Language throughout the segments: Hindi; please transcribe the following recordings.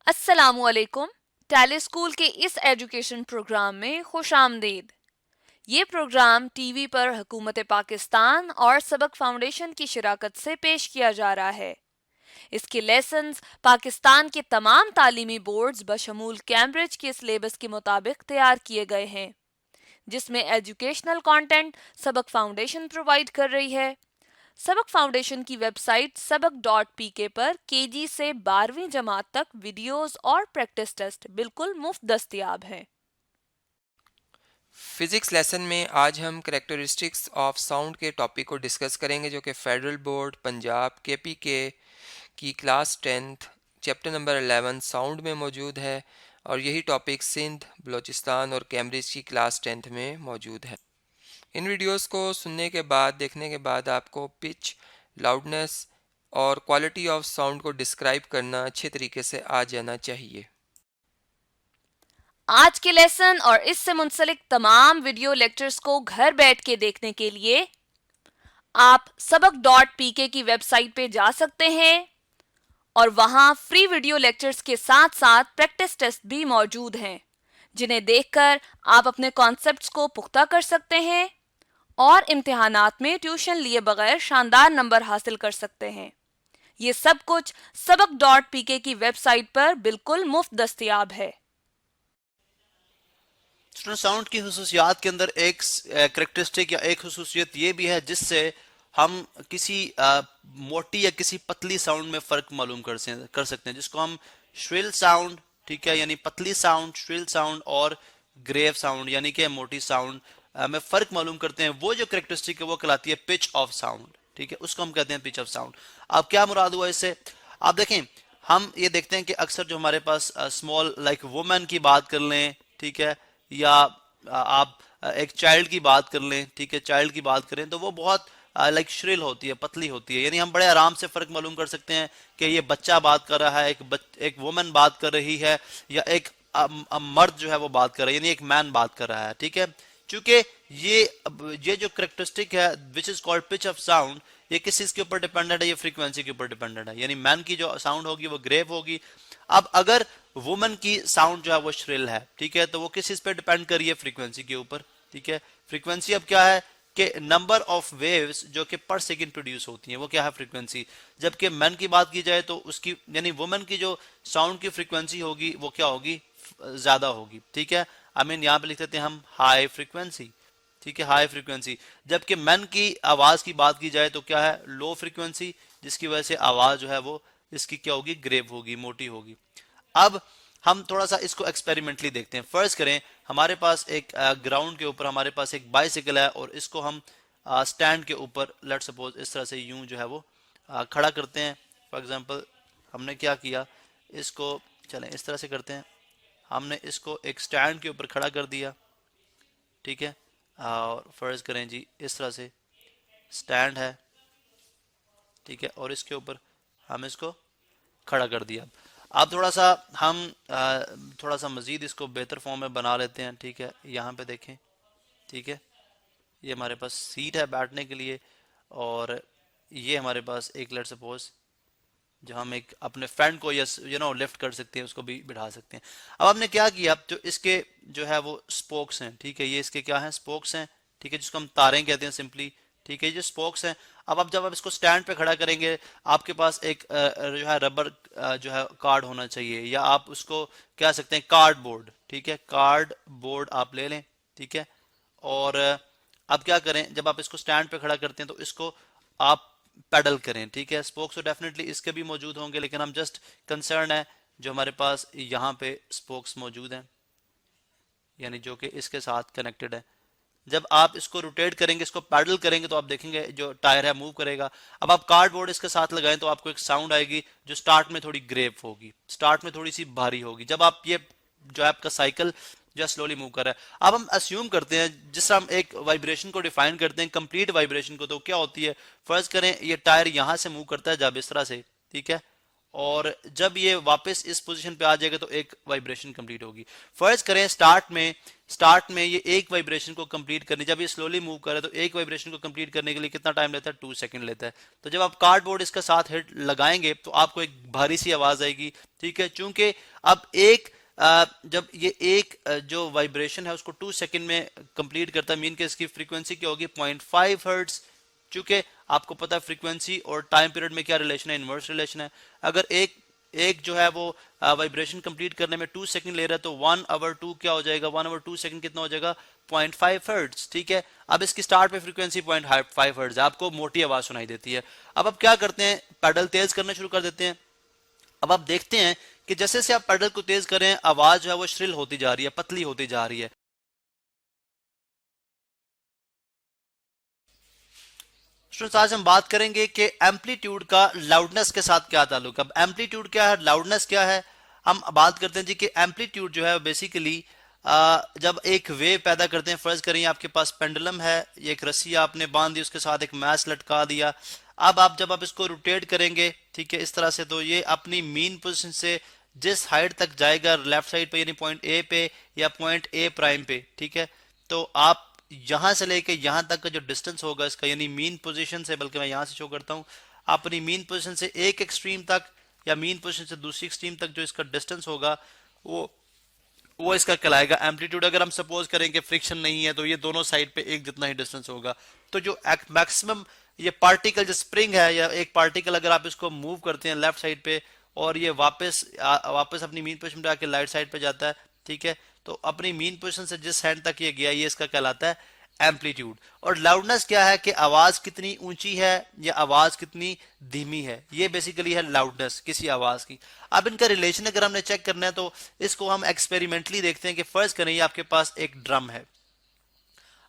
अस्सलामुअलैकुम। टैली स्कूल के इस एजुकेशन प्रोग्राम में खुश आमदीद। ये प्रोग्राम टीवी पर हुकूमत पाकिस्तान और सबक फाउंडेशन की शिराकत से पेश किया जा रहा है। इसके लेसन्स पाकिस्तान के तमाम तालीमी बोर्ड्स बशमूल कैम्ब्रिज के सिलेबस के मुताबिक तैयार किए गए हैं, जिसमें एजुकेशनल कंटेंट सबक फाउंडेशन प्रोवाइड कर रही है। सबक फाउंडेशन की वेबसाइट सबक.pk पर केजी से 12वीं जमात तक वीडियोस और प्रैक्टिस टेस्ट बिल्कुल मुफ्त दस्तयाब हैं। फिज़िक्स लेसन में आज हम करेक्टरिस्टिक्स ऑफ साउंड के टॉपिक को डिस्कस करेंगे, जो कि फेडरल बोर्ड पंजाब केपीके की class 10th chapter number 11 sound में मौजूद है। और यही टॉपिक सिंध, बलूचिस्तान और कैम्ब्रिज की क्लास 10th में मौजूद है। इन वीडियोस को सुनने के बाद, देखने के बाद आपको पिच, लाउडनेस और क्वालिटी ऑफ साउंड को डिस्क्राइब करना अच्छे तरीके से आ जाना चाहिए। आज के लेसन और इससे मुंसलिक तमाम वीडियो लेक्चर्स को घर बैठ के देखने के लिए आप सबक.pk की वेबसाइट पे जा सकते हैं और वहां फ्री वीडियो लेक्चर्स के साथ साथ प्रैक्टिस टेस्ट भी मौजूद हैं, जिन्हें देखकर आप अपने कॉन्सेप्ट्स को पुख्ता कर सकते हैं और इम्तिहानात में ट्यूशन लिए बगैर शानदार नंबर हासिल कर सकते हैं। ये सब कुछ सबक.pk की वेबसाइट पर बिल्कुल मुफ्त दस्तयाब है। स्टूडेंट साउंड की हुसूसियात के अंदर एक करेक्टरिस्टिक या एक हुसूसियत ये भी है जिससे हम किसी मोटी या किसी पतली साउंड में फ़र्क मालूम कर सकते हैं, जिसको हम श्रिल साउंड, ठीक है, यानी पतली साउंड, श्रिल साउंड और ग्रेव साउंड यानी कि मोटी साउंड में फ़र्क मालूम करते हैं। वो जो करेक्टरिस्टिक है वो कहलाती है पिच ऑफ साउंड, ठीक है, उसको हम कहते हैं पिच ऑफ साउंड। अब क्या मुराद हुआ इससे? आप देखें, हम ये देखते हैं कि अक्सर जो हमारे पास स्मॉल लाइक वुमेन की बात कर लें, ठीक है, या आप एक चाइल्ड की बात कर लें, ठीक है, चाइल्ड की बात करें तो वो बहुत लाइक श्रिल होती है, पतली होती है, यानी हम बड़े आराम से फर्क मालूम कर सकते हैं कि ये बच्चा बात कर रहा है, एक वुमन बात कर रही है, या एक मर्द जो है वो बात कर रहा है, यानी एक मैन बात कर रहा है, ठीक है। चूंकि ये जो करेक्टरिस्टिक है which is called pitch of sound, ये किस चीज के ऊपर डिपेंडेंट है? ये फ्रीक्वेंसी के ऊपर डिपेंडेंट है, यानी मैन की जो साउंड होगी वो ग्रेव होगी। अब अगर वुमन की साउंड जो है वो श्रिल है, ठीक है, तो वो किस चीज पे डिपेंड कर रही है? फ्रीक्वेंसी के ऊपर, ठीक है। फ्रीक्वेंसी अब क्या है कि नंबर ऑफ वेव्स जो कि पर सेकंड प्रोड्यूस होती हैं, वो क्या है? फ्रीक्वेंसी। जबकि मैन की बात की जाए तो उसकी यानी वुमन की जो साउंड की फ्रीक्वेंसी होगी वो क्या होगी? ज्यादा होगी, ठीक है। आई मीन यहाँ पे लिख देते हैं हम हाई फ्रीक्वेंसी, ठीक है, हाई फ्रीक्वेंसी। जबकि मैन की आवाज की बात की जाए तो क्या है? लो फ्रीक्वेंसी, जिसकी वजह से आवाज जो है वो इसकी क्या होगी? ग्रेव होगी, मोटी होगी। अब हम थोड़ा सा इसको एक्सपेरिमेंटली देखते हैं। फर्ज करें हमारे पास एक ग्राउंड के ऊपर हमारे पास एक बाइसिकल है और इसको हम स्टैंड के ऊपर लेट सपोज इस तरह से यूं जो है वो खड़ा करते हैं। फॉर एग्जांपल हमने क्या किया, इसको चलें इस तरह से करते हैं, हमने इसको एक स्टैंड के ऊपर खड़ा कर दिया, ठीक है। और फर्ज करें जी इस तरह से स्टैंड है, ठीक है, और इसके ऊपर हम इसको खड़ा कर दिया। अब थोड़ा सा हम थोड़ा सा मज़ीद इसको बेहतर फॉर्म में बना लेते हैं, ठीक है। यहाँ पे देखें, ठीक है, ये हमारे पास सीट है बैठने के लिए, और ये हमारे पास एक लेट सपोज जो हम एक अपने फ्रेंड को यस लिफ्ट कर सकते हैं, उसको भी बिठा सकते हैं। अब हमने क्या किया, जो इसके जो है वो स्पोक्स हैं, ठीक है, ये इसके क्या हैं? स्पोक्स हैं, ठीक है, जिसको हम तारें कहते हैं सिंपली, ठीक है, ये स्पोक्स हैं। अब आप जब आप इसको स्टैंड पे खड़ा करेंगे, आपके पास एक जो है रबर जो है कार्ड होना चाहिए, या आप उसको कह सकते हैं कार्डबोर्ड, ठीक है, कार्डबोर्ड आप ले लें, ठीक है। और अब क्या करें, जब आप इसको स्टैंड पे खड़ा करते हैं तो इसको आप पेडल करें, ठीक है। स्पोक्स तो डेफिनेटली इसके भी मौजूद होंगे, लेकिन हम जस्ट कंसर्न है जो हमारे पास यहाँ पे स्पोक्स मौजूद हैं, यानी जो कि इसके साथ कनेक्टेड है। जब आप इसको रोटेट करेंगे, इसको पैडल करेंगे, तो आप देखेंगे जो टायर है मूव करेगा। अब आप कार्डबोर्ड इसके साथ लगाएं तो आपको एक साउंड आएगी जो स्टार्ट में थोड़ी ग्रेव होगी, स्टार्ट में थोड़ी सी भारी होगी। जब आप ये जो है आपका साइकिल जो स्लोली मूव कर रहा है, अब हम अस्यूम करते हैं जिस हम एक वाइब्रेशन को डिफाइन करते हैं कंप्लीट वाइब्रेशन को, तो क्या होती है? फर्ज करें ये टायर यहां से मूव करता है जब इस तरह से, ठीक है, और जब ये वापस इस पोजीशन पे आ जाएगा तो एक वाइब्रेशन कंप्लीट होगी। फर्ज करें स्टार्ट में स्टार्ट में ये एक वाइब्रेशन को कंप्लीट करनी, जब ये स्लोली मूव करे तो एक वाइब्रेशन को कंप्लीट करने के लिए कितना टाइम लेता है, 2 सेकंड लेता है। तो जब आप कार्डबोर्ड इसका साथ हिट लगाएंगे तो आपको एक भारी सी आवाज आएगी, ठीक है। चूंकि अब जब ये जो वाइब्रेशन है उसको 2 सेकंड में कंप्लीट करता है, मीन के इसकी फ्रीक्वेंसी क्या होगी, 0.5 हर्ट्ज। चूंकि आपको पता है फ्रीक्वेंसी और टाइम पीरियड में क्या रिलेशन है, इनवर्स रिलेशन है। अगर एक जो है वो वाइब्रेशन कंप्लीट करने में 2 सेकंड ले रहा है तो 1/2 क्या हो जाएगा, 1/2 सेकंड कितना हो जाएगा, 0.5 हर्ट्ज, ठीक है। अब इसकी स्टार्ट पे फ्रीक्वेंसी 0.5 हर्ट्ज है, आपको मोटी आवाज सुनाई देती है। अब आप क्या करते हैं, पैडल तेज करना शुरू कर देते हैं। अब आप देखते हैं कि जैसे से आप पैडल को तेज करें आवाज जो है वो श्रिल होती जा रही है, पतली होती जा रही है। स्टूडेंट्स, आज हम बात करेंगे कि एम्पलीट्यूड का लाउडनेस के साथ क्या ताल्लुक है। अब एम्पलीट्यूड क्या है, लाउडनेस क्या है, हम बात करते हैं जी कि एम्पलीट्यूड जो है बेसिकली जब एक वेव पैदा करते हैं, फर्ज करें आपके पास पेंडुलम है, ये एक रस्सी आपने बांध दी, उसके साथ एक मैश लटका दिया। अब जब आप इसको रोटेट करेंगे, ठीक है, इस तरह से, तो ये अपनी मीन पोजीशन से जिस हाइट तक जाएगा लेफ्ट साइड पे, यानी पॉइंट ए पे या पॉइंट ए प्राइम पे, ठीक है, तो आप यहां से लेके यहां तक का जो डिस्टेंस होगा इसका, यानी मीन पोजीशन से, बल्कि मैं यहां से शो करता हूं, अपनी मीन पोजीशन से एक एक्सट्रीम तक या मीन पोजीशन से दूसरी एक्सट्रीम तक जो इसका डिस्टेंस होगा वो इसका कहलाएगा एम्पलीट्यूड। अगर हम सपोज करें कि फ्रिक्शन नहीं है तो ये दोनों साइड पे एक जितना ही डिस्टेंस होगा। तो जो मैक्सिमम ये पार्टिकल जो स्प्रिंग है, या एक पार्टिकल अगर आप इसको मूव करते हैं लेफ्ट साइड पे और ये वापस अपनी मीन पोजीशन पे आके राइट साइड पे जाता है, ठीक है, तो अपनी मीन पोजीशन से जिस हैंड तक ये गया, ये इसका कहलाता है एम्पलीट्यूड। और लाउडनेस क्या है कि आवाज कितनी ऊंची है या आवाज कितनी धीमी है, ये बेसिकली है लाउडनेस किसी आवाज की। अब इनका रिलेशन अगर हमने चेक करना है तो इसको हम एक्सपेरिमेंटली देखते हैं कि फर्ज करें ये आपके पास एक ड्रम है।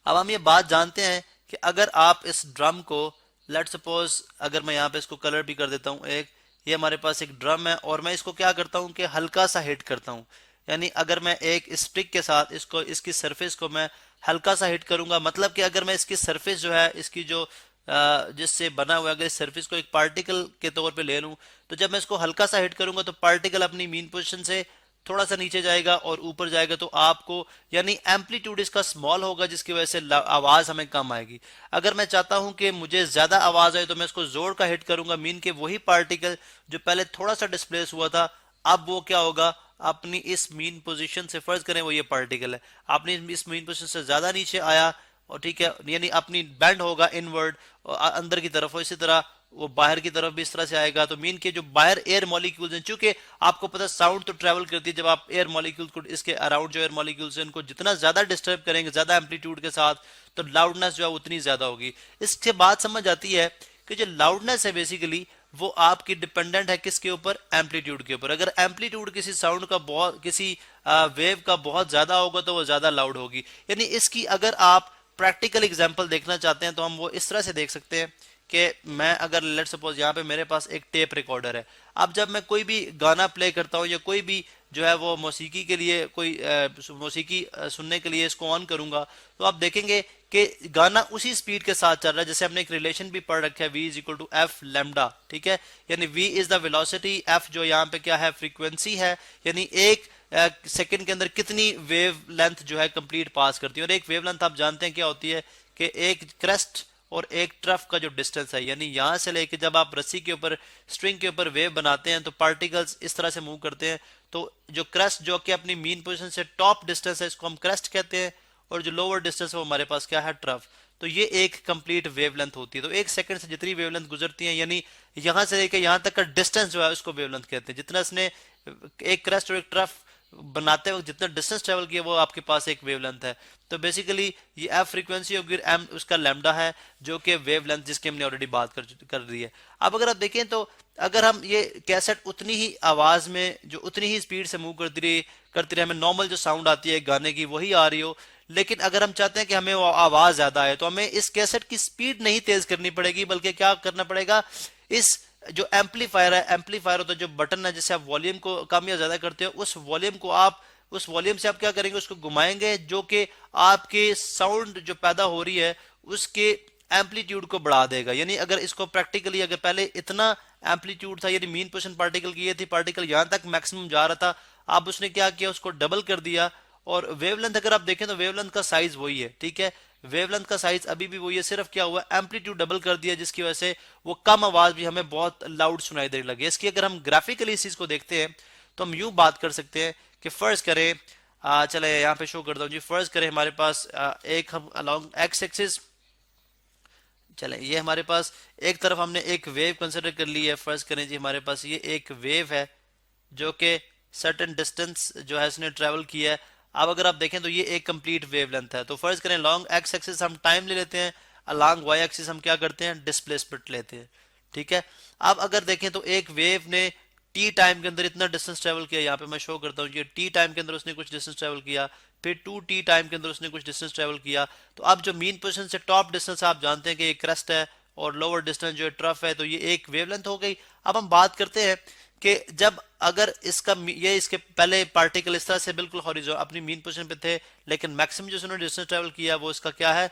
अब हम ये बात जानते हैं कि अगर आप इस ड्रम को, लेट सपोज अगर मैं यहाँ पे इसको कलर भी कर देता हूँ, ये हमारे पास एक ड्रम है और मैं इसको क्या करता हूँ कि हल्का सा हिट करता हूँ। यानी अगर मैं एक स्टिक के साथ इसकी सरफेस को मैं हल्का सा हिट करूंगा, मतलब कि अगर मैं इसकी सरफेस जो है, इसकी जो जिससे बना हुआ है, अगर इस सरफेस को एक पार्टिकल के तौर पे ले लूं, तो जब मैं इसको हल्का सा हिट करूंगा तो पार्टिकल अपनी मीन पोजीशन से थोड़ा सा नीचे जाएगा और ऊपर जाएगा, तो आपको यानी एम्पलीट्यूड इसका स्मॉल होगा, जिसकी वजह से आवाज हमें कम आएगी। अगर मैं चाहता हूं कि मुझे ज्यादा आवाज आए तो मैं इसको जोर का हिट करूंगा, मीन के वही पार्टिकल जो पहले थोड़ा सा डिस्प्लेस हुआ था, अब वो क्या होगा, अपनी इस मीन पोजीशन से, फर्ज करें वो ये पार्टिकल है, आपने इस मीन पोजीशन से ज्यादा नीचे आया और ठीक है, यानी अपनी बैंड होगा इनवर्ड अंदर की तरफ, और इसी तरह वो बाहर की तरफ भी इस तरह से आएगा। तो मीन के जो बाहर एयर मॉलिक्यूल्स हैं, चूंकि आपको पता है साउंड तो ट्रेवल करती है, जब आप एयर मॉलिक्यूल्स को, इसके अराउंड जो एयर मॉलिक्यूल्स हैं उनको जितना ज्यादा डिस्टर्ब करेंगे ज्यादा एम्पलीट्यूड के साथ, तो लाउडनेस जो है उतनी ज्यादा होगी। इससे बात समझ आती है कि जो लाउडनेस है बेसिकली वो आपकी डिपेंडेंट है किसके ऊपर, एम्पलीट्यूड के ऊपर। अगर एम्पलीट्यूड किसी साउंड का बहुत, किसी वेव का बहुत ज्यादा होगा तो वो ज्यादा लाउड होगी। यानी इसकी अगर आप प्रैक्टिकल एग्जांपल देखना चाहते हैं तो हम वो इस तरह से देख सकते हैं कि मैं अगर लेट सपोज यहाँ पे मेरे पास एक टेप रिकॉर्डर है, अब जब मैं कोई भी गाना प्ले करता हूँ या कोई भी जो है वो मौसीकी के लिए कोई मौसीकी सुनने के लिए इसको ऑन करूंगा, तो आप देखेंगे कि गाना उसी स्पीड के साथ चल रहा है। जैसे हमने एक रिलेशन भी पढ़ रखा है, v is equal to F lambda, ठीक है, यानी v is the velocity, f जो यहाँ पे क्या है, फ्रीक्वेंसी है, यानी एक सेकंड के अंदर कितनी वेव लेंथ जो है कंप्लीट पास करती है। और एक वेव लेंथ आप जानते हैं क्या होती है कि एक क्रेस्ट और एक ट्रफ का जो डिस्टेंस है, यानी यहां से लेके जब आप रस्सी के ऊपर, स्ट्रिंग के ऊपर वेव बनाते हैं तो पार्टिकल्स इस तरह से मूव करते हैं, तो जो क्रेस्ट जो कि अपनी मीन पोजीशन से टॉप डिस्टेंस है इसको हम क्रेस्ट कहते हैं, और जो लोअर डिस्टेंस है वो हमारे पास क्या है, ट्रफ। तो ये एक कंप्लीट वेवलेंथ होती है। तो एक सेकंड से जितनी वेवलेंथ गुजरती है, यानी यहां से लेके यहां तक का डिस्टेंस जो है उसको वेवलेंथ कहते हैं। जितना इसने एक क्रेस्ट और एक ट्रफ बनाते वक्त जितना डिस्टेंस ट्रेवल किया वो आपके पास एक वेवलेंथ है। तो बेसिकली ये एफ फ्रीक्वेंसी होगी, एम उसका लैम्डा है जो कि वेवलेंथ जिसकी हमने ऑलरेडी बात कर दी है। अब अगर आप देखें तो अगर हम ये कैसेट उतनी ही आवाज में जो उतनी ही स्पीड से मूव करती रहे, हमें नॉर्मल जो साउंड आती है गाने की वही आ रही हो, लेकिन अगर हम चाहते हैं कि हमें वो आवाज ज्यादा आए तो हमें इस कैसेट की स्पीड नहीं तेज करनी पड़ेगी, बल्कि क्या करना पड़ेगा, इस जो एम्पलीफायर है, एम्पलीफायर होता है जो बटन है जिससे आप वॉल्यूम को कम या ज्यादा करते हो, उस वॉल्यूम से आप क्या करेंगे, उसको घुमाएंगे, जो कि आपके साउंड जो पैदा हो रही है उसके एम्पलीट्यूड को बढ़ा देगा। यानी अगर इसको प्रैक्टिकली, अगर पहले इतना एम्पलीट्यूड था, यानी मीन पोजीशन पार्टिकल की ये थी, पार्टिकल यहां तक मैक्सिमम जा रहा था, अब उसने क्या किया, उसको डबल कर दिया और वेवलेंथ अगर आप देखें तो वेवलेंथ का साइज वही है, ठीक है, वेवलेंथ का साइज अभी भी वही है, सिर्फ क्या हुआ, एम्पलीट्यूड डबल कर दिया, जिसकी वजह से वो कम आवाज भी हमें बहुत लाउड सुनाई देने लगी। इसकी अगर हम ग्राफिकली इस चीज को देखते हैं तो हम यूं बात कर सकते हैं कि फर्ज करें, चले यहाँ पे शो करता हूँ जी, फर्ज करें हमारे पास एक हम अलोंग एक्स एक्सिस, चले ये हमारे पास एक तरफ हमने एक वेव कंसिडर कर ली है, फर्ज करें जी हमारे पास ये एक वेव है जो कि सर्टेन डिस्टेंस जो है इसने ट्रेवल किया है। अब अगर आप देखें तो ये एक कंप्लीट वेवलेंथ है, तो फर्ज करें लॉन्ग एक्स एक्सिस हम टाइम ले लेते हैं, अलॉन्ग वाई एक्सिस हम क्या करते हैं, डिस्प्लेसमेंट लेते हैं, ठीक है। अब अगर देखें तो एक वेव ने टी टाइम के अंदर इतना डिस्टेंस ट्रेवल किया, यहाँ पे मैं शो करता हूँ, ये टी टाइम के अंदर उसने कुछ डिस्टेंस ट्रेवल किया, फिर 2t टाइम के अंदर उसने कुछ डिस्टेंस ट्रेवल किया। तो अब जो मीन पोजीशन से टॉप डिस्टेंस आप जानते हैं कि ये क्रेस्ट है और लोअर डिस्टेंस जो है ट्रफ है, तो ये एक वेवलेंथ हो गई। अब हम बात करते हैं कि जब अगर इसका ये इसके पहले पार्टिकल इस तरह से बिल्कुल हॉरिजॉन्टल अपनी मीन पोजीशन पे थे, लेकिन मैक्सिमम जो उसने डिस्टेंस ट्रेवल किया वो इसका क्या है,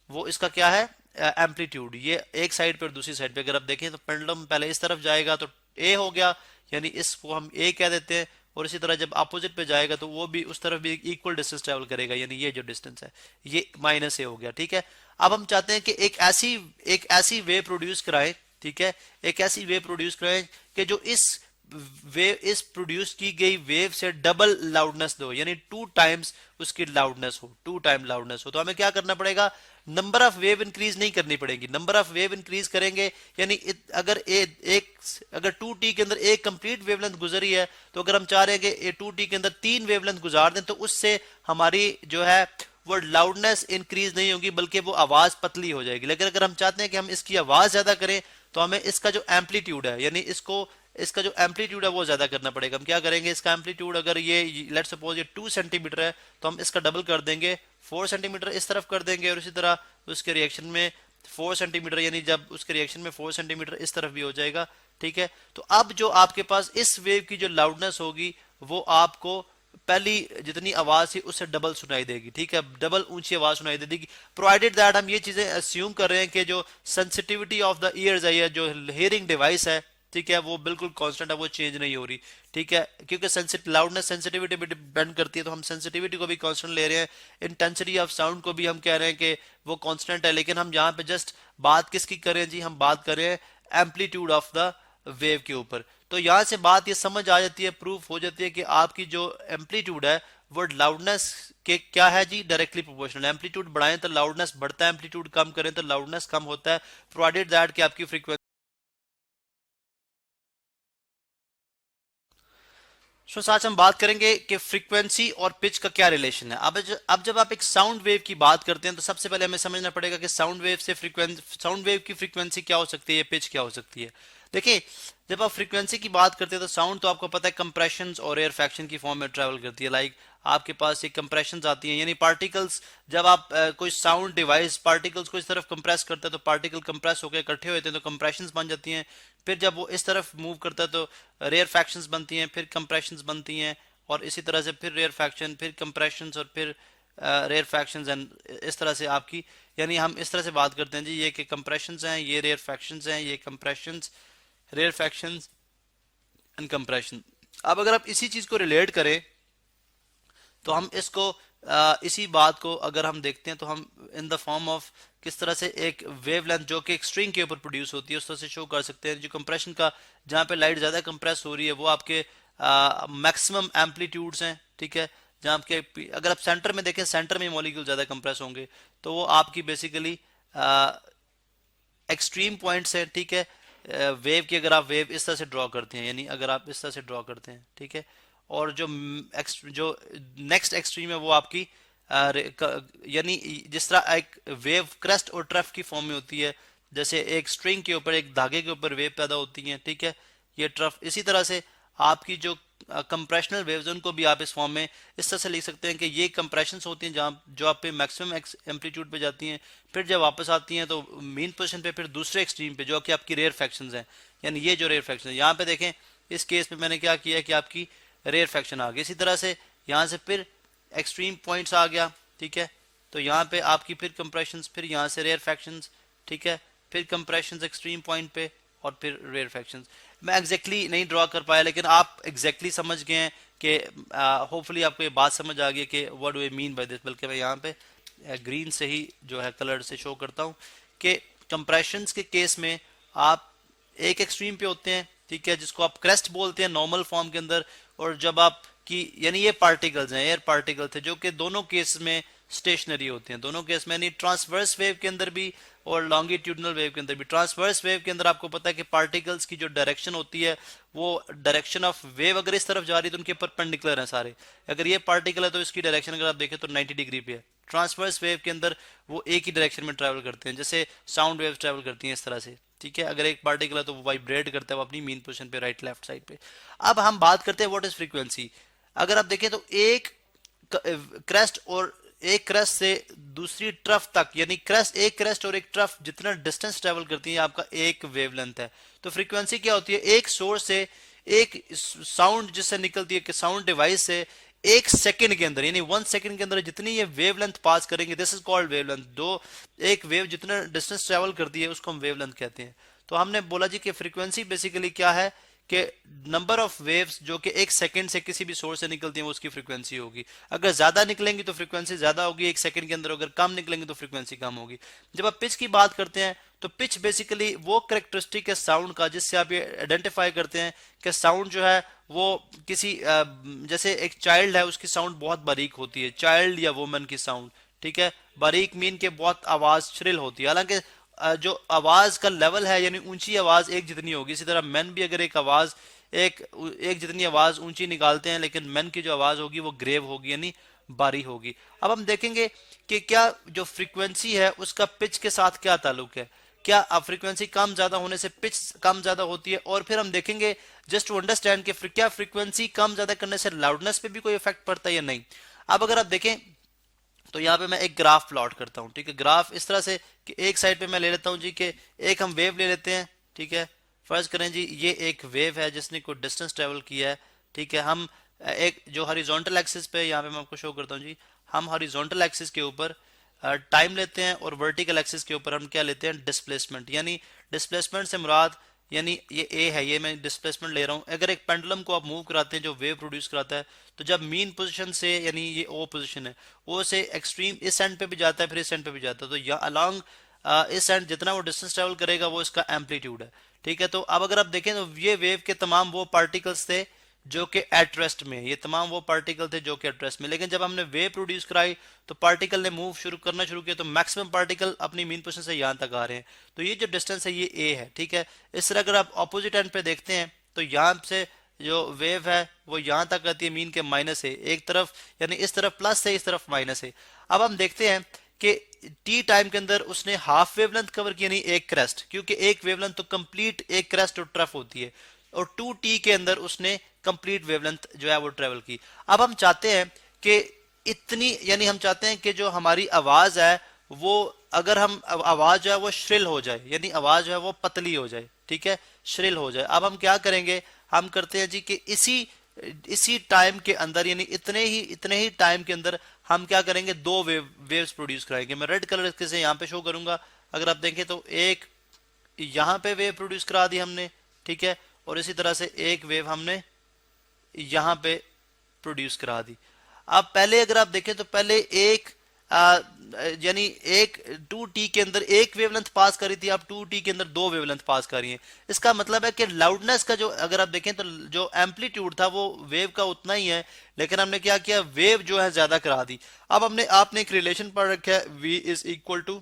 वो इसका क्या है, एम्पलीट्यूड। ये एक साइड पे और दूसरी साइड पे अगर आप देखें तो पेंडुलम पहले इस तरफ जाएगा तो ए हो गया, यानी इसको हम ए कह देते हैं, और इसी तरह जब अपोजिट पे जाएगा तो वो भी उस तरफ भी इक्वल डिस्टेंस ट्रेवल करेगा, यानी ये जो डिस्टेंस है ये माइनस ए हो गया, ठीक है। अब हम चाहते हैं कि एक ऐसी वेव प्रोड्यूस कराएं, ठीक है, एक ऐसी वेव प्रोड्यूस कराएं कि जो इस प्रोड्यूस की गई वेव से डबल लाउडनेस दो, यानी 2 टाइम्स उसकी लाउडनेस हो, 2 टाइम लाउडनेस हो। तो हमें क्या करना पड़ेगा, नंबर ऑफ वेव इंक्रीज नहीं करनी पड़ेगी, नंबर ऑफ वेव इंक्रीज करेंगे, यानी अगर 2t के अंदर एक कंप्लीट वेवलेंथ गुजरी है, तो अगर हम चाह रहे हैं कि 2t के अंदर 3 वेवलेंथ गुजार दें, तो उससे हमारी जो है वो लाउडनेस इंक्रीज नहीं होगी, बल्कि वो आवाज पतली हो जाएगी। लेकिन अगर हम चाहते हैं कि हम इसकी आवाज ज्यादा करें, तो हमें इसका जो एम्पलीट्यूड है, यानी इसका जो एम्पलीट्यूड है वो ज्यादा करना पड़ेगा। हम क्या करेंगे, इसका एम्पलीट्यूड अगर ये लेट्स सपोज ये 2 सेंटीमीटर है, तो हम इसका डबल कर देंगे, 4 सेंटीमीटर इस तरफ कर देंगे, और इसी तरह उसके रिएक्शन में 4 सेंटीमीटर, यानी जब उसके रिएक्शन में 4 सेंटीमीटर इस तरफ भी हो जाएगा, ठीक है। तो अब जो आपके पास इस वेव की जो लाउडनेस होगी वो आपको पहली जितनी आवाज थी उससे डबल सुनाई देगी, ठीक है, डबल ऊंची आवाज सुनाई दे देगी, प्रोवाइडेड दैट हम ये चीजें अस्यूम कर रहे हैं कि जो सेंसिटिविटी ऑफ द ईयर्स है, जो हियरिंग डिवाइस है, ठीक है, वो बिल्कुल कांस्टेंट है, वो चेंज नहीं हो रही, ठीक है, क्योंकि लाउडनेस सेंसिटिविटी पे डिपेंड करती है, तो हम सेंसिटिविटी को भी कांस्टेंट ले रहे हैं, इंटेंसिटी ऑफ साउंड को भी हम कह रहे हैं कि वो कांस्टेंट है, लेकिन हम यहाँ पे जस्ट बात किसकी कर रहे हैं जी, हम बात कर रहे हैं एम्पलीट्यूड ऑफ द वेव के ऊपर। तो यहाँ से बात ये समझ आ जाती है, प्रूफ हो जाती है कि आपकी जो एम्पलीट्यूड है वो लाउडनेस के क्या है जी, डायरेक्टली प्रोपोर्शनल। एम्पलीट्यूड बढ़ाएं तो लाउडनेस बढ़ता है, एम्पलीट्यूड कम करें तो लाउडनेस कम होता है, प्रोवाइडेड दैट कि आपकी फ्रीक्वेंसी। आज हम बात करेंगे कि फ्रीक्वेंसी और पिच का क्या रिलेशन है। अब जब आप एक साउंड वेव की बात करते हैं तो सबसे पहले हमें समझना पड़ेगा कि साउंड वेव की फ्रीक्वेंसी क्या हो सकती है, पिच क्या हो सकती है। देखिए, जब आप फ्रीक्वेंसी की बात करते हैं तो साउंड तो आपको पता है कंप्रेशंस और रेयरफैक्शन की फॉर्म में ट्रेवल करती है। लाइक आपके पास एक कंप्रेशंस आती हैं, यानी पार्टिकल्स, जब आप कोई साउंड डिवाइस पार्टिकल्स को इस तरफ कंप्रेस करता है तो पार्टिकल कंप्रेस होकर इकट्ठे होते हैं तो कंप्रेशंस बन जाती हैं। फिर जब वो इस तरफ मूव करता है तो रेयरफैक्शंस बनती हैं, फिर कंप्रेशंस बनती हैं, और इसी तरह से फिर रेयरफैक्शन, फिर कंप्रेशंस, और फिर रेयरफैक्शंस, एंड इस तरह से आपकी, यानी हम इस तरह से बात करते हैं जी, ये कि कंप्रेशंस हैं, ये रेयरफैक्शंस हैं, ये कंप्रेशंस, रेयरफैक्शंस एंड कंप्रेशन। अब अगर आप इसी चीज को रिलेट करें तो हम इसको इसी बात को अगर हम देखते हैं तो हम इन द फॉर्म ऑफ किस तरह से एक वेवलेंथ जो कि एक स्ट्रिंग के ऊपर प्रोड्यूस होती है उस तरह से शो कर सकते हैं। जो कंप्रेशन का, जहाँ पे लाइट ज्यादा कंप्रेस हो रही है वो आपके मैक्सिमम एम्पलीट्यूड्स हैं, ठीक है, जहाँ आपके अगर आप सेंटर में देखें, सेंटर में मॉलिक्यूल ज्यादा कंप्रेस होंगे, तो वो आपकी बेसिकली एक्सट्रीम पॉइंट्स हैं, ठीक है, वेव की। अगर आप वेव इस तरह से ड्रॉ करते हैं, यानी अगर आप इस तरह से ड्रॉ करते हैं, ठीक है, और जो नेक्स्ट एक्सट्रीम है वो आपकी यानी जिस तरह एक वेव क्रेस्ट और ट्रफ की फॉर्म में होती है, जैसे एक स्ट्रिंग के ऊपर, एक धागे के ऊपर वेव पैदा होती हैं, ठीक है, ये ट्रफ। इसी तरह से आपकी जो कंप्रेशनल वेव्स उनको भी आप इस फॉर्म में इस तरह से लिख सकते हैं कि ये कंप्रेशंस होती हैं जहाँ जो आप पे मैक्सिमम एम्पलीट्यूड पे जाती हैं, फिर जब वापस आती हैं तो मेन पोजीशन पे, फिर दूसरे एक्सट्रीम पे जो कि आपकी रेयर फैक्शंस हैं, यानी ये जो रेयर फैक्शन है, यहाँ पे देखें इस केस में मैंने क्या किया है कि आपकी रेयर फैक्शन आ गई। इसी तरह से यहाँ से फिर एक्सट्रीम पॉइंट्स आ गया, ठीक है, तो यहाँ पे आपकी फिर कंप्रेशंस, फिर यहाँ से रेयर फैक्शंस, ठीक है, फिर कंप्रेशंस एक्सट्रीम पॉइंट पे, और फिर रेयर फैक्शंस। मैं एग्जैक्टली नहीं ड्रॉ कर पाया, लेकिन आप एग्जैक्टली समझ गए हैं कि होपफुली आपको ये बात समझ आ गई कि what do I mean by this. बल्कि मैं यहाँ पे ग्रीन से ही जो है कलर से शो करता हूँ कि कंप्रेशंस के केस में आप एक एक्सट्रीम पे होते हैं, ठीक है, जिसको आप क्रेस्ट बोलते हैं नॉर्मल फॉर्म के अंदर, और जब आप की यानी ये पार्टिकल्स हैं, एयर पार्टिकल्स है जो कि दोनों केस में स्टेशनरी होते हैं, दोनों केस में, यानी ट्रांसवर्स वेव के अंदर भी और लॉन्गिट्यूडनल वेव के अंदर भी। ट्रांसवर्स वेव के अंदर आपको पता है कि पार्टिकल्स की जो डायरेक्शन होती है वो डायरेक्शन ऑफ वेव अगर इस तरफ जा रही है तो उनके परपेंडिकुलर हैं सारे। अगर ये पार्टिकल है तो इसकी डायरेक्शन अगर आप देखें तो 90 डिग्री पे है। ट्रांसवर्स वेव के अंदर वो एक ही डायरेक्शन में ट्रैवल करते हैं, जैसे साउंड वेव ट्रैवल करती हैं इस तरह से, ठीक है। अगर एक पार्टिकल है तो वो वाइब्रेट करता है, वो अपनी मीन पोजीशन पे राइट लेफ्ट साइड पे। अब हम बात करते हैं व्हाट इज फ्रीक्वेंसी। अगर आप देखें तो एक क्रेस्ट और एक क्रेस्ट से दूसरी ट्रफ तक, यानी क्रेस्ट, एक क्रेस्ट और एक ट्रफ जितना डिस्टेंस ट्रेवल करती है आपका एक वेवलेंथ है। तो फ्रीक्वेंसी क्या होती है? एक सोर्स से एक साउंड जिससे निकलती है कि साउंड डिवाइस से एक सेकंड के अंदर, यानी 1 सेकंड के अंदर जितनी ये वेवलेंथ पास करेंगे, दिस इज कॉल्ड वेवलेंथ। दो एक वेव जितना डिस्टेंस ट्रेवल करती है उसको हम वेवलेंथ कहते हैं। तो हमने बोला जी कि फ्रीक्वेंसी बेसिकली क्या है कि नंबर ऑफ वेव्स जो कि एक सेकंड से किसी भी सोर्स से निकलती हैं वो उसकी फ्रीक्वेंसी होगी। अगर ज्यादा निकलेंगी तो फ्रीक्वेंसी ज्यादा होगी एक सेकंड के अंदर, अगर कम निकलेंगी तो फ्रीक्वेंसी कम होगी। जब आप पिच की बात करते हैं तो पिच बेसिकली वो कैरेक्टरिस्टिक है साउंड का जिससे आप ये आइडेंटिफाई करते हैं कि साउंड जो है वो किसी जैसे एक चाइल्ड है उसकी साउंड बहुत बारीक होती है, चाइल्ड या वुमन की साउंड, ठीक है। बारीक मीन के बहुत आवाज श्रिल होती है, हालांकि जो आवाज का लेवल है यानी ऊंची आवाज एक जितनी होगी, इसी तरह मेन भी अगर एक आवाज एक जितनी आवाज ऊंची निकालते हैं, लेकिन मेन की जो आवाज होगी वो ग्रेव होगी यानी बारी होगी। अब हम देखेंगे कि क्या जो फ्रीक्वेंसी है उसका पिच के साथ क्या ताल्लुक है। क्या अब फ्रीक्वेंसी कम ज्यादा होने से पिच कम ज्यादा होती है, और फिर हम देखेंगे जस्ट टू अंडरस्टैंड कि क्या फ्रीक्वेंसी कम ज्यादा करने से लाउडनेस पे भी कोई इफेक्ट पड़ता है या नहीं। अब अगर आप देखें तो यहाँ पे मैं एक ग्राफ प्लॉट करता हूँ, ठीक है। ग्राफ इस तरह से कि एक साइड पे मैं ले लेता हूँ जी कि एक हम वेव ले लेते हैं, ठीक है। फर्ज करें जी ये एक वेव है जिसने कोई डिस्टेंस ट्रेवल किया है, ठीक है। हम एक जो हॉरिजॉन्टल एक्सिस पे, यहाँ पे मैं आपको शो करता हूँ जी, हम हॉरिजॉन्टल एक्सिस के ऊपर टाइम लेते हैं और वर्टिकल एक्सिस के ऊपर हम क्या लेते हैं? डिस्प्लेसमेंट। यानी डिस्प्लेसमेंट से मुराद, यानी ये ए है, ये मैं डिस्प्लेसमेंट ले रहा हूँ। अगर एक पेंडुलम को आप मूव कराते हैं जो वेव प्रोड्यूस कराता है, तो जब मीन पोजीशन से, यानी ये ओ पोजीशन है, ओ से एक्सट्रीम इस एंड पे भी जाता है फिर इस एंड पे भी जाता है, तो यहाँ अलोंग इस एंड जितना वो डिस्टेंस ट्रेवल करेगा वो इसका एम्पलीट्यूड है, ठीक है। तो अब अगर आप देखें तो ये वेव के तमाम वो पार्टिकल्स थे जो कि एट रेस्ट में, ये तमाम वो पार्टिकल थे जो कि एट रेस्ट में, लेकिन जब हमने वेव प्रोड्यूस कराई तो पार्टिकल ने मूव करना शुरू किया, तो मैक्सिमम पार्टिकल अपनी मीन पोजीशन से यहाँ तक आ रहे हैं। तो ये जो डिस्टेंस है ये ए है, ठीक है। इस तरह अगर आप ऑपोजिट एंड पे देखते हैं तो यहाँ से जो वेव है वो यहाँ तक आती है मीन के माइनस है एक तरफ, यानी इस तरफ प्लस है इस तरफ माइनस है। अब हम देखते हैं कि टी टाइम के अंदर उसने हाफ वेवलेंथ कवर की, यानी एक क्रेस्ट, क्योंकि एक वेवलेंथ तो कंप्लीट एक क्रेस्ट और ट्रफ होती है, और 2t के अंदर उसने कंप्लीट वेवलेंथ जो है वो ट्रेवल की। अब हम चाहते हैं कि इतनी, यानी हम चाहते हैं कि जो हमारी आवाज है वो, अगर हम आवाज जो है वो श्रिल हो जाए, यानी आवाज जो है वो पतली हो जाए, ठीक है, श्रिल हो जाए। अब हम क्या करेंगे? हम करते हैं जी कि इसी टाइम के अंदर, यानी इतने ही टाइम के अंदर हम क्या करेंगे? दो वेव्स प्रोड्यूस कराएंगे। मैं रेड कलर से यहाँ पे शो करूंगा। अगर आप देखें तो एक यहाँ पे वेव प्रोड्यूस करा दी हमने, ठीक है, और इसी तरह से एक वेव हमने यहाँ पे प्रोड्यूस करा दी। अब पहले अगर आप देखें तो पहले एक यानी एक 2t के अंदर एक वेवलेंथ पास करी थी, आप 2t के अंदर दो वेवलेंथ पास कर रही हैं। इसका मतलब है कि लाउडनेस का जो, अगर आप देखें तो जो एम्पलीट्यूड था वो वेव का उतना ही है, लेकिन हमने क्या किया? वेव जो है ज्यादा करा दी। अब आपने एक रिलेशन पढ़ रखा है v is equal to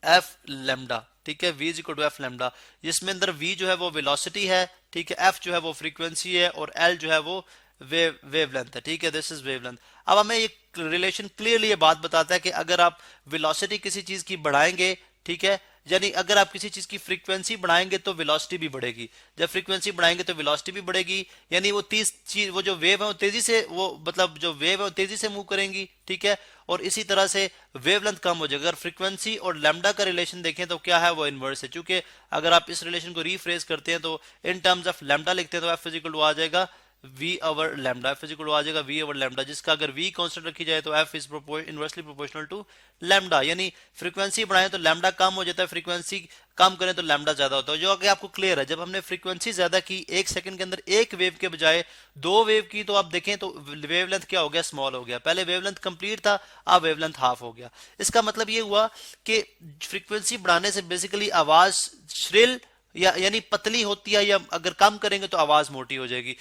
F lambda, ठीक है, v is equal to F lambda, जिसमें अंदर v जो है वो वेलोसिटी है, ठीक है, f जो है वो फ्रीक्वेंसी है, और l जो है वो वेवलेंथ है, ठीक है, दिस इज वेवलेंथ। अब हमें ये रिलेशन क्लियरली ये बात बताता है कि अगर आप वेलोसिटी किसी चीज की बढ़ाएंगे, ठीक है, यानी अगर आप किसी चीज की फ्रीक्वेंसी बढ़ाएंगे तो वेलोसिटी भी बढ़ेगी, जब फ्रीक्वेंसी बढ़ाएंगे तो वेलोसिटी भी बढ़ेगी, यानी वो जो वेव है वो तेजी से, वो मतलब जो वेव है वो तेजी से मूव करेंगी, ठीक है, और इसी तरह से वेवलेंथ कम हो जाएगा। अगर फ्रीक्वेंसी और लैम्डा का रिलेशन देखें तो क्या है? वो इनवर्स है, क्योंकि अगर आप इस रिलेशन को रीफ्रेज करते हैं तो इन टर्म्स ऑफ लैम्डा लिखते हैं तो एफ इज इक्वल टू आ जाएगा V over lambda, F is equal to आ जाएगा वी ओवर लैम्डा, जिसका अगर वी कांस्टेंट रखी जाए तो F is inversely proportional to lambda, यानी फ्रीक्वेंसी बढ़ाएं तो लैम्डा कम हो जाता है, फ्रीक्वेंसी कम करें तो लैम्डा ज्यादा होता है। जो कि आपको क्लियर है, जब हमने फ्रीक्वेंसी ज्यादा की एक सेकंड के अंदर एक वेव के बजाय दो वेव की, तो आप देखें तो वेवलेंथ क्या हो गया, स्मॉल हो गया। पहले वेवलेंथ कंप्लीट था, अब वेवलेंथ हाफ हो गया। इसका मतलब ये हुआ कि फ्रीक्वेंसी बढ़ाने से बेसिकली आवाज श्रिल यानी पतली होती है, या अगर कम करेंगे तो आवाज मोटी हो जाएगी।